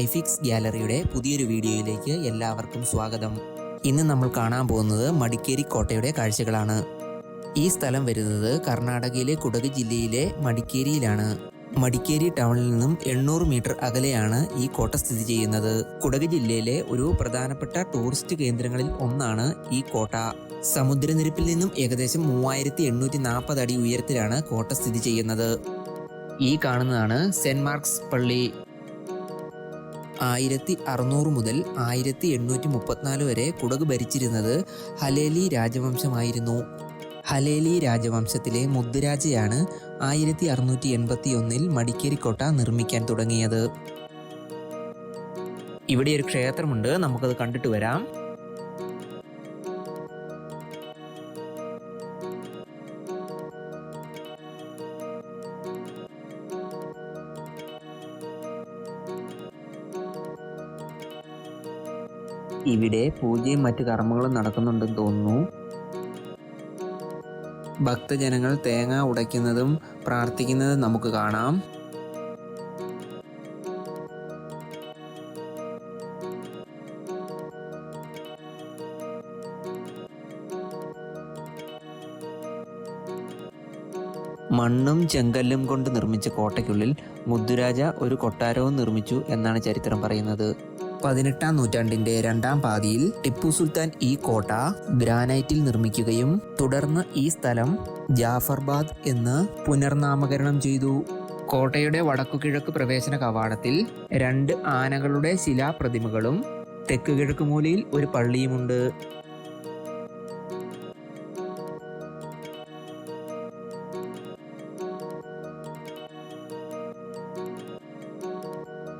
ഐഫിക്സ് ഗാലറിയുടെ പുതിയൊരു വീഡിയോയിലേക്ക് എല്ലാവർക്കും സ്വാഗതം. ഇന്ന് നമ്മൾ കാണാൻ പോകുന്നത് മടിക്കേരി കോട്ടയുടെ കാഴ്ചകളാണ്. ഈ സ്ഥലം വരുന്നത് കർണാടകയിലെ കുടക് ജില്ലയിലെ മടിക്കേരിയിലാണ്. മടിക്കേരി ടൗണിൽ നിന്നും 800 മീറ്റർ അകലെയാണ് ഈ കോട്ട സ്ഥിതി ചെയ്യുന്നത്. കുടക് ജില്ലയിലെ ഒരു പ്രധാനപ്പെട്ട ടൂറിസ്റ്റ് കേന്ദ്രങ്ങളിൽ ഒന്നാണ് ഈ കോട്ട. സമുദ്രനിരപ്പിൽ നിന്നും ഏകദേശം 3840 അടി ഉയരത്തിലാണ് കോട്ട സ്ഥിതി ചെയ്യുന്നത്. ഈ കാണുന്നതാണ് സെന്റ് മാർക്സ് പള്ളി. 1600 മുതൽ 1834 വരെ കുടക് ഭരിച്ചിരുന്നത് ഹലേലി രാജവംശമായിരുന്നു. ഹലേലി രാജവംശത്തിലെ മുദ്ദരാജയാണ് 1681 മടിക്കേരി കോട്ട നിർമ്മിക്കാൻ തുടങ്ങിയത്. ഇവിടെ ഒരു ക്ഷേത്രമുണ്ട്, നമുക്കത് കണ്ടിട്ട് വരാം. ഇവിടെ പൂജയും മറ്റു കർമ്മങ്ങളും നടക്കുന്നുണ്ടെന്ന് തോന്നുന്നു. ഭക്തജനങ്ങൾ തേങ്ങ ഉടയ്ക്കുന്നതും പ്രാർത്ഥിക്കുന്നതും നമുക്ക് കാണാം. മണ്ണും ചെങ്കല്ലും കൊണ്ട് നിർമ്മിച്ച കോട്ടയ്ക്കുള്ളിൽ മുദ്ദുരാജ ഒരു കൊട്ടാരവും നിർമ്മിച്ചു എന്നാണ് ചരിത്രം പറയുന്നത്. 18-ാം നൂറ്റാണ്ടിന്റെ രണ്ടാം പാതിയിൽ ടിപ്പു സുൽത്താൻ ഈ കോട്ട ഗ്രാനൈറ്റിൽ നിർമ്മിക്കുകയും തുടർന്ന് ഈ സ്ഥലം ജാഫർബാദ് എന്ന് പുനർനാമകരണം ചെയ്തു. കോട്ടയുടെ വടക്കുകിഴക്ക് പ്രവേശന കവാടത്തിൽ 2 ആനകളുടെ ശിലാപ്രതിമകളും തെക്ക് കിഴക്ക് മൂലയിൽ ഒരു പള്ളിയുമുണ്ട്.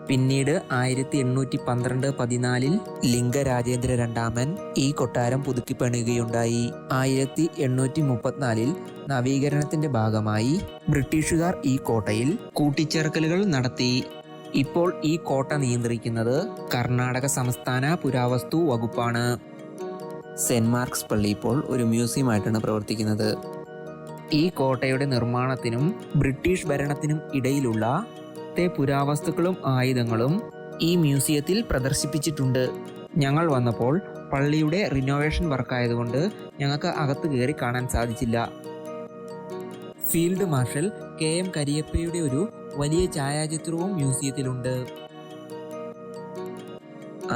പിന്നീട് 1812-14 ലിംഗരാജേന്ദ്ര രണ്ടാമൻ ഈ കൊട്ടാരം പുതുക്കിപ്പണിയുകയുണ്ടായി. 1834 നവീകരണത്തിന്റെ ഭാഗമായി ബ്രിട്ടീഷുകാർ ഈ കോട്ടയിൽ കൂട്ടിച്ചേർക്കലുകൾ നടത്തി. ഇപ്പോൾ ഈ കോട്ട നിയന്ത്രിക്കുന്നത് കർണാടക സംസ്ഥാന പുരാവസ്തു വകുപ്പാണ്. സെന്റ് മാർക്സ് പള്ളി ഇപ്പോൾ ഒരു മ്യൂസിയമായിട്ടാണ് പ്രവർത്തിക്കുന്നത്. ഈ കോട്ടയുടെ നിർമ്മാണത്തിനും ബ്രിട്ടീഷ് ഭരണത്തിനും ഇടയിലുള്ള പുരാവസ്തുക്കളും ആയുധങ്ങളും ഈ മ്യൂസിയത്തിൽ പ്രദർശിപ്പിച്ചിട്ടുണ്ട്. ഞങ്ങൾ വന്നപ്പോൾ പള്ളിയുടെ റിനോവേഷൻ വർക്കായതുകൊണ്ട് ഞങ്ങൾക്ക് അകത്ത് കയറി കാണാൻ സാധിച്ചില്ല. ഫീൽഡ് മാർഷൽ KM കരിയപ്പയുടെ ഒരു വലിയ ഛായാചിത്രവും മ്യൂസിയത്തിലുണ്ട്.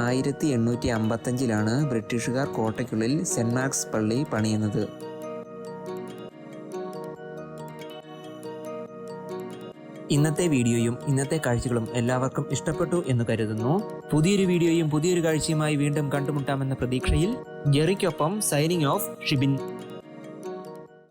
1855 ബ്രിട്ടീഷുകാർ കോട്ടയ്ക്കുള്ളിൽ സെന്റ് മാർക്സ് പള്ളി പണിയുന്നത്. ഇന്നത്തെ വീഡിയോയും ഇന്നത്തെ കാഴ്ചകളും എല്ലാവർക്കും ഇഷ്ടപ്പെട്ടു എന്ന് കരുതുന്നു. പുതിയൊരു വീഡിയോയും പുതിയൊരു കാഴ്ചയുമായി വീണ്ടും കണ്ടുമുട്ടാമെന്ന പ്രതീക്ഷയിൽ ജെറിക്കൊപ്പം സൈനിങ് ഓഫ് ഷിബിൻ.